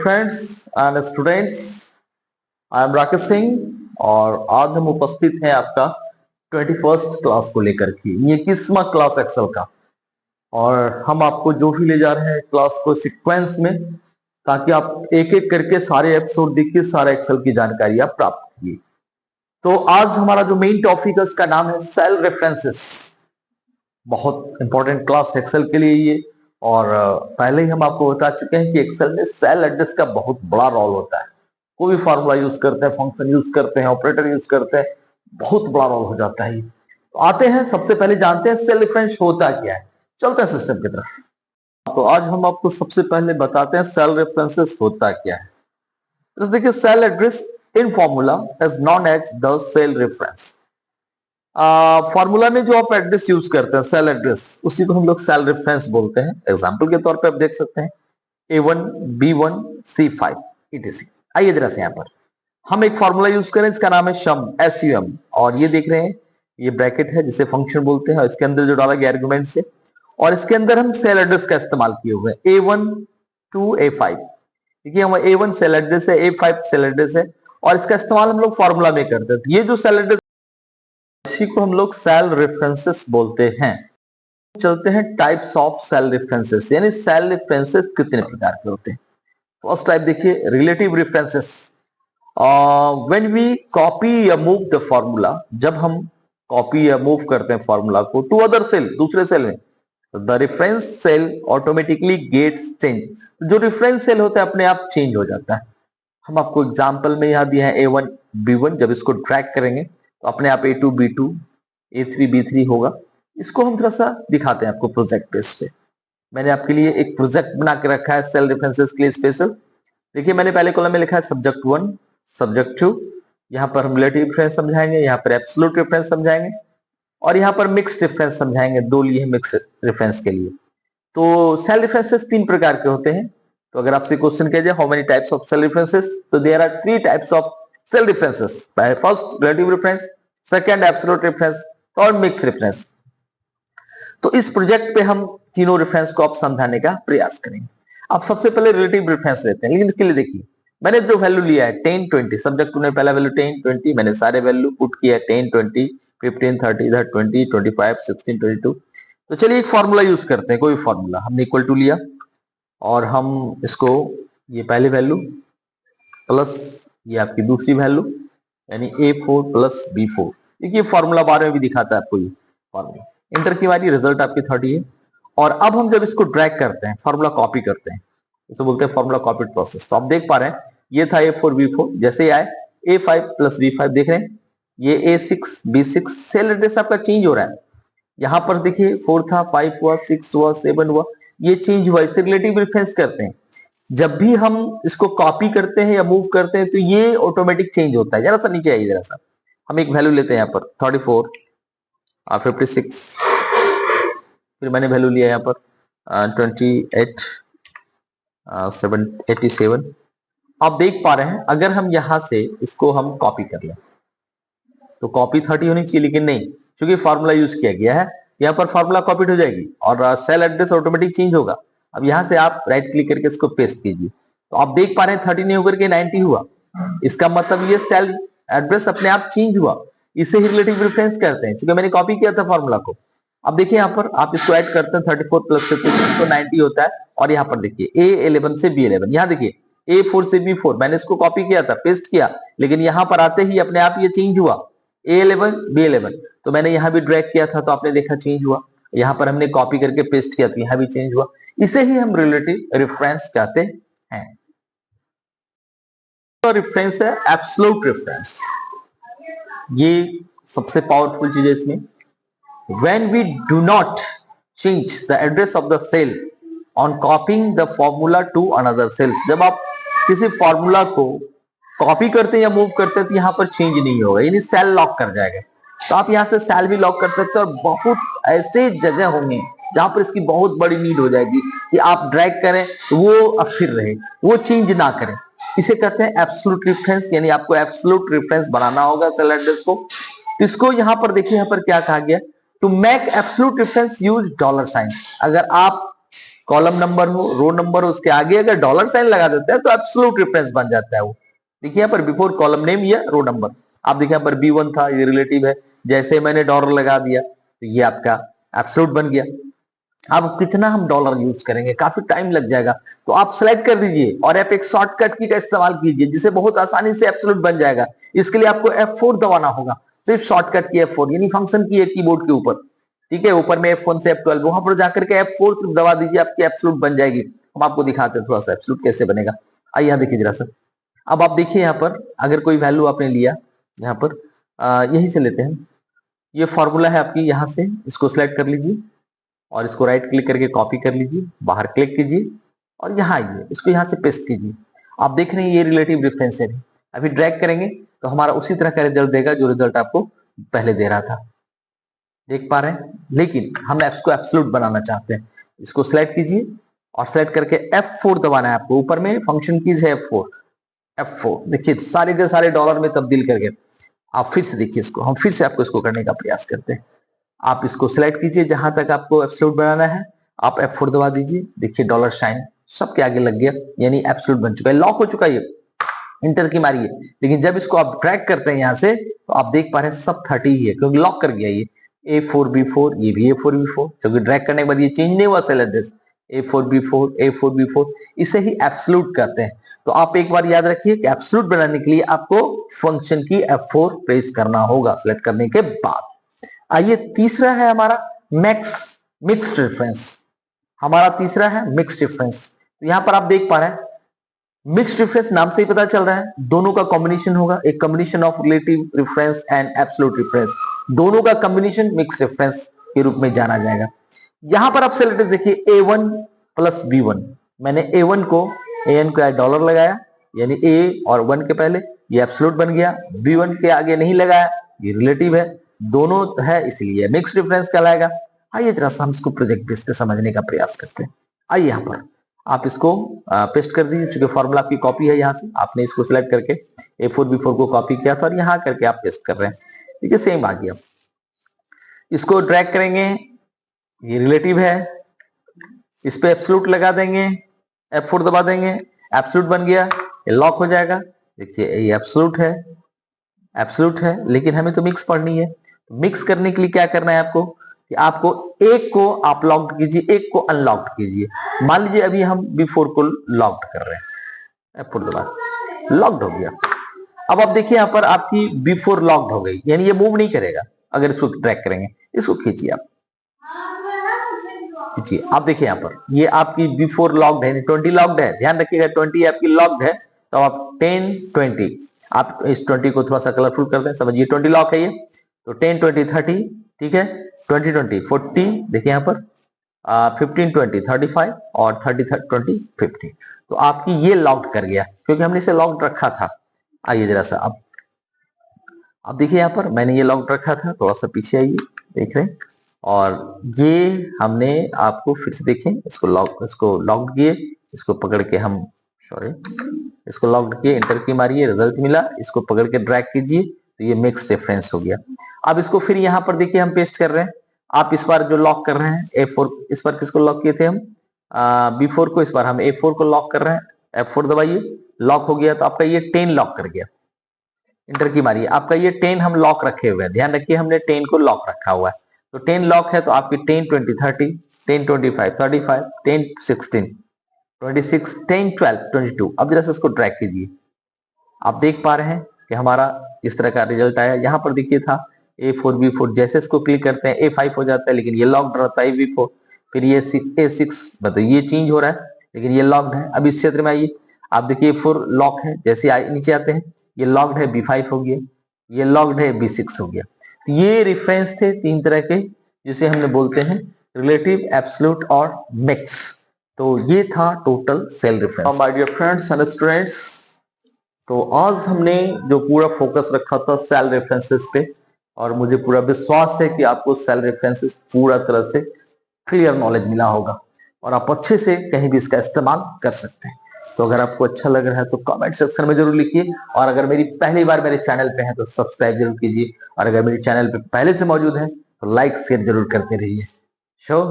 Friends and students, I am Rakesh Singh और आज हम उपस्थित हैं आपका 21st क्लास को लेकर के। ये 21वां क्लास एक्सेल का, और हम आपको जो भी ले जा रहे हैं क्लास को सीक्वेंस में, ताकि आप एक एक करके सारे एपिसोड देखिए, सारे एक्सेल की जानकारी आप प्राप्त कीजिए। तो आज हमारा जो मेन टॉपिक है उसका नाम है सेल रेफरेंसेस। बहुत इंपॉर्टेंट क्लास एक्सेल के लिए ये, और पहले ही हम आपको बता चुके हैं कि एक्सेल में सेल एड्रेस का बहुत बड़ा रोल होता है। कोई भी फार्मूला यूज करते हैं, फंक्शन यूज करते हैं, ऑपरेटर यूज करते हैं, बहुत बड़ा रोल हो जाता है। तो आते हैं, सबसे पहले जानते हैं सेल रेफरेंस होता क्या है। चलते हैं सिस्टम की तरफ। तो आज हम आपको सबसे पहले बताते हैं सेल रेफरेंसेस होता क्या है। तो देखिए, cell address in formula is known as the cell reference. Formula में जो आप एड्रेस यूज करते हैं, सेल एड्रेस, उसी को हम लोग सेल रेफरेंस बोलते हैं। एग्जांपल के तौर पे आप देख सकते हैं A1, B1, C5 etc। आइए जरा से यहाँ पर हम एक फॉर्मूला यूज करें, इसका नाम है सम, SUM। और ये देख रहे हैं, ये ब्रैकेट है जिसे फंक्शन बोलते हैं, और इसके अंदर जो डाला गया आर्गुमेंट से, और इसके अंदर हम सेल एड्रेस का इस्तेमाल किए हुए हैं A1 to A5। देखिए, हम A1 सेल एड्रेस है, A5 सेल एड्रेस है, और इसका इस्तेमाल हम लोग फॉर्मूला में करते हैं। ये जो सेल एड्रेस, इसी को हम लोग सेल रेफरेंसेस बोलते हैं। चलते हैं टाइप्स ऑफ सेल रेफरेंसेस, यानी सेल रेफरेंसेस कितने प्रकार के होते हैं। फर्स्ट टाइप देखिए, relative references. When we copy या मूव द फॉर्मूला, जब हम कॉपी या मूव करते हैं फॉर्मूला को टू अदर सेल, दूसरे सेल में, the reference cell automatically gets change. जो रेफरेंस सेल होता है अपने आप चेंज हो जाता है। हम आपको एग्जांपल में यहां दिया है A1 B1, जब इसको ड्रैग करेंगे तो अपने आप A2 B2 A3 B3 होगा। इसको हम थोड़ा सा दिखाते हैं आपको प्रोजेक्ट बेस पे। मैंने आपके लिए एक प्रोजेक्ट बना के रखा है सेल रेफरेंसेस के लिए स्पेशल। देखिए, मैंने पहले कॉलम में लिखा है सब्जेक्ट 1, सब्जेक्ट 2। यहाँ पर हम रिलेटिव रेफरेंस समझाएंगे, यहाँ पर एब्सोल्यूट रेफरेंस समझाएंगे, और यहाँ पर मिक्स्ड रेफरेंस समझाएंगे। दो लिए मिक्स्ड रेफरेंस के लिए। तो सेल रेफरेंसेस 3 प्रकार के होते हैं। तो अगर आपसे क्वेश्चन किया जाए how many types of cell references, तो there are 3 types of cell references. First relative reference, second absolute reference, और मिक्स रेफरेंस। तो इस प्रोजेक्ट पे हम तीनों रेफरेंस को आप समझाने का प्रयास करेंगे। अब सबसे पहले रिलेटिव रेफरेंस लेते हैं, लेकिन इसके लिए देखिए, मैंने जो वैल्यू लिया है 10 20, सब्जेक्ट ने पहला वैल्यू 10 20, मैंने सारे वैल्यू पुट किया है 10 20 15 30 इधर 20 25 16 22। तो चलिए एक फॉर्मूला यूज करते हैं, कोई फॉर्मूला हमने इक्वल टू लिया, और हम इसको, ये पहली वैल्यू प्लस ये आपकी दूसरी वैल्यू, यानी A4 प्लस B4। देखिए फॉर्मूला 12 में भी दिखाता है आपको ये फॉर्मूला। इंटर की बारी, रिजल्ट आपकी 30 है। और अब हम जब इसको ड्रैग करते हैं, फॉर्मूला कॉपी करते हैं, इसे बोलते हैं फॉर्मूला कॉपी प्रोसेस। तो आप देख पा रहे हैं, ये था A4 B4, जैसे आए A5 प्लस B5, देख रहे हैं ये A6 B6, सेल एड्रेस आपका चेंज हो रहा है। यहां पर देखिए 4 था, 5 हुआ, 6 हुआ, 7 हुआ, ये चेंज हुआ। इसे रिलेटिव रेफरेंस करते हैं। जब भी हम इसको कॉपी करते हैं या मूव करते हैं तो ये ऑटोमेटिक चेंज होता है। जरा सा नीचे आइए, जरा सा हम एक वैल्यू लेते हैं यहाँ पर 34 56, फिर मैंने वैल्यू लिया यहाँ पर 28 87। आप देख पा रहे हैं, अगर हम यहां से इसको हम कॉपी कर लें तो कॉपी 30 होनी चाहिए, लेकिन नहीं, क्योंकि फॉर्मूला यूज किया गया है। यहाँ पर फॉर्मूला कॉपीड हो जाएगी और सेल एड्रेस ऑटोमेटिक चेंज होगा। अब यहां से आप राइट क्लिक करके इसको पेस्ट कीजिए, तो आप देख पा रहे हैं 30 नहीं होकर के 90 हुआ। इसका मतलब ये सेल एड्रेस अपने आप चेंज हुआ। इसे ही रिलेटिव रेफरेंस करते हैं, क्योंकि मैंने कॉपी किया था फॉर्मूला को। अब देखिए यहाँ पर आप इसको ऐड करते हैं 34 प्लस 56 तो 90 होता है। और यहाँ पर देखिए A11 से B11, यहाँ देखिए A4 से B4, मैंने इसको कॉपी किया था, पेस्ट किया, लेकिन यहाँ पर आते ही अपने आप ये चेंज हुआ, A11 B11। तो मैंने यहाँ भी ड्रैग किया था तो आपने देखा चेंज हुआ। यहाँ पर हमने कॉपी करके पेस्ट किया तो यहाँ भी चेंज हुआ। इसे ही हम रिलेटिव रेफरेंस कहते हैं। तो रेफरेंस है एब्सोल्यूट रेफरेंस, ये सबसे पावरफुल चीज है इसमें। When we do not change the address of the cell on copying the formula to another cells, जब आप किसी फॉर्मूला को कॉपी करते हैं या मूव करते हैं तो यहाँ पर चेंज नहीं होगा, यानी सेल लॉक कर जाएगा। तो आप यहाँ से सेल भी लॉक कर सकते हैं, और बहुत ऐसे जगह होंगे जहां पर इसकी बहुत बड़ी नीड हो जाएगी कि आप ड्रैग करें तो वो अस्थिर रहे, वो चेंज ना करें। इसे कहते हैं एब्सोल्यूट रेफरेंस, यानी आपको एब्सोल्यूट रेफरेंस बनाना होगा सेल एड्रेस को। इसको यहाँ पर देखिए, यहाँ पर क्या कहा गया, to make absolute reference use $। अगर आप कॉलम नंबर हो, रो नंबर हो, उसके आगे अगर डॉलर साइन लगा देते हैं तो एब्सोल्यूट रेफरेंस बन जाता है वो। देखिए यहाँ पर बिफोर कॉलम नेम या रो नंबर, आप देखिए यहाँ पर B1 था, ये रिलेटिव है, जैसे मैंने डॉलर लगा दिया तो ये आपका एब्सोल्यूट बन गया। अब कितना हम डॉलर यूज करेंगे, काफी टाइम लग जाएगा, तो आप सेलेक्ट कर दीजिए और आप एक शॉर्टकट की का इस्तेमाल कीजिए जिससे बहुत आसानी से एब्सोल्यूट बन जाएगा। इसके लिए आपको F4 दबाना होगा, सिर्फ शॉर्टकट की F4 यानी फंक्शन की है कीबोर्ड के ऊपर, ठीक है, ऊपर में F1 से F12, वहां पर जाकर के F4 सिर्फ दबा दीजिए, आपकी एब्सोल्यूट बन जाएगी। हम आपको दिखाते हैं थोड़ा सा एब्सोल्यूट कैसे बनेगा। आइए यहाँ देखिए जरा सा। अब आप देखिए यहाँ पर अगर कोई वैल्यू आपने लिया, यहाँ पर यही से लेते हैं, ये फॉर्मूला है आपकी, यहाँ से इसको सिलेक्ट कर लीजिए और इसको राइट क्लिक करके कॉपी कर लीजिए, बाहर क्लिक कीजिए और यहाँ आइए, इसको यहाँ से पेस्ट कीजिए। आप देख रहे हैं ये रिलेटिव डिफरेंस है। अभी ड्रैग करेंगे तो हमारा उसी तरह का रिजल्ट देगा जो रिजल्ट आपको पहले दे रहा था, देख पा रहे हैं। लेकिन हम इसको एब्सोल्यूट बनाना चाहते हैं, इसको सिलेक्ट कीजिए और सिलेक्ट करके F4 दबाना है आपको, ऊपर में फंक्शन कीज है F4 देखिए सारे के सारे डॉलर में तब्दील करके। आप फिर से देखिए इसको, हम फिर से आपको इसको करने का प्रयास करते हैं। आप इसको सिलेक्ट कीजिए जहां तक आपको एब्सोल्यूट बनाना है, आप F4 दबा दीजिए, देखिए डॉलर साइन सबके आगे लग गया, यानी एब्सोल्यूट बन चुका है, लॉक हो चुका है। ये इंटर की मारिए, लेकिन जब इसको आप ड्रैग करते हैं यहां से तो आप देख पा रहे हैं सब 30 ही है, क्योंकि लॉक कर गया ये A4B4, ये भी A4B4, क्योंकि ड्रैग करने के बाद ये चेंज नहीं हुआ सेल एड्रेस, A4B4 A4B4, इसे ही एब्सोल्यूट करते हैं। तो आप एक बार याद रखिए कि एब्सोल्यूट बनाने के लिए आपको फंक्शन की F4 प्रेस करना होगा सिलेक्ट करने के बाद। आइए तीसरा है हमारा मिक्स्ड रेफरेंस। हमारा तीसरा है मिक्स्ड रेफरेंस। तो यहां पर आप देख पा रहे हैं मिक्स्ड रेफरेंस नाम से ही पता चल रहा है दोनों का कॉम्बिनेशन होगा, एक combination of relative reference and absolute reference, दोनों का कॉम्बिनेशन मिक्स्ड रेफरेंस के रूप में जाना जाएगा। यहां पर आप सेलेक्ट देखिए A1 प्लस B1, मैंने A1 को AN को डॉलर लगाया, यानी A और 1 के पहले ये एब्सोल्यूट बन गया, B1 के आगे नहीं लगाया, ये रिलेटिव है, दोनों है इसलिए मिक्स्ड रेफरेंस कहलाएगा। आइए जरा हम इसको प्रोजेक्ट बेस पे समझने का प्रयास करते हैं। आइए यहाँ पर आप इसको पेस्ट कर दीजिए, चूंकि फॉर्मूला आपकी कॉपी है, यहाँ से आपने इसको सिलेक्ट करके A4B4 को कॉपी किया था और यहाँ करके आप पेस्ट कर रहे हैं, ठीक है, सेम आ गया। इसको ड्रैग करेंगे, ये रिलेटिव है, इस पे एब्सोल्यूट लगा देंगे, F4 दबा देंगे, एब्सोल्यूट बन गया, ये लॉक हो जाएगा। देखिए ये एब्सोल्यूट है, लेकिन हमें तो मिक्स पढ़नी है। मिक्स करने के लिए क्या करना है आपको कि आपको एक को आप लॉक्ड कीजिए, एक को अनलॉक्ड कीजिए। मान लीजिए अभी हम B4 को लॉक्ड कर रहे हैं, F4 दबा, लॉक्ड हो गया। अब आप देखिए यहाँ पर आपकी B4 लॉक्ड हो गई, यानी ये मूव नहीं करेगा। अगर इसको ट्रैक करेंगे, इसको खींचिए आप, खींचिए, आप देखिए यहाँ पर ये आपकी B4 लॉक्ड है, 20 लॉक्ड है, ध्यान रखिएगा 20 आपकी लॉक्ड है, तो आप 10 20, आप इस 20 को थोड़ा सा कलरफुल कर दें, समझिए 20 लॉक है ये, तो 10 20 30, ठीक है, 20 20 40, देखिए यहाँ पर 15 20 35 और 30 20 50, तो आपकी ये लॉक्ड कर गया क्योंकि हमने इसे लॉक्ड रखा था। आइए जरा सा अब देखिए यहाँ पर मैंने ये लॉक्ड रखा था, थोड़ा सा पीछे आइए, देख रहे हैं, और ये हमने आपको फिर से देखें, इसको लॉक्ड किए, इसको पकड़ के हम इसको लॉक्ड किए, इंटर की मारिए, रिजल्ट मिला, इसको पकड़ के ड्रैग कीजिए, तो ये मिक्स रेफरेंस हो गया। अब इसको फिर यहाँ पर देखिए हम पेस्ट कर रहे हैं। आप इस बार जो लॉक कर रहे हैं A4, इस बार किसको लॉक किए थे हम B4 को, इस बार हम A4 को लॉक कर रहे हैं, F4 दबाइए, लॉक हो गया, तो आपका ये 10 लॉक कर गया, इंटर की मारिए, आपका ये 10 हम लॉक रखे हुए हैं, ध्यान रखिए हमने 10 को लॉक रखा हुआ है, तो 10 लॉक है, तो आपकी 10 20 30, 10 25 35, 10 16 26, 10 12 22। अब जरा से इसको ड्रैग कीजिए, आप देख पा रहे हैं कि हमारा इस तरह का रिजल्ट आया। यहाँ पर देखिए था A4 B4, जैसे इसको क्लिक करते हैं A5 हो जाता है, लेकिन ये लॉक्ड रहता है B4, फिर ये A6, मतलब ये चेंज हो रहा है, लेकिन ये लॉक्ड है। अब इस क्षेत्र में आइए, आप देखिए A4 लॉक है, जैसे नीचे आते हैं ये लॉक्ड है, B5 हो गया, ये लॉक्ड है, B6 हो गया। तो ये रेफरेंस थे तीन तरह के, जिसे हमने बोलते हैं रिलेटिव, एब्सोल्यूट और मिक्स। तो ये था total cell reference. My dear friends and students, तो आज हमने जो पूरा फोकस रखा था सेल रेफरेंसेस पे, और मुझे पूरा विश्वास है कि आपको सेल रेफरेंसेस पूरा तरह से क्लियर नॉलेज मिला होगा और आप अच्छे से कहीं भी इसका इस्तेमाल कर सकते हैं। तो अगर आपको अच्छा लग रहा है तो कमेंट सेक्शन में जरूर लिखिए, और अगर मेरी पहली बार मेरे चैनल पे है तो सब्सक्राइब जरूर कीजिए, और अगर मेरे चैनल पे पहले से मौजूद है तो लाइक शेयर जरूर करते रहिए। शो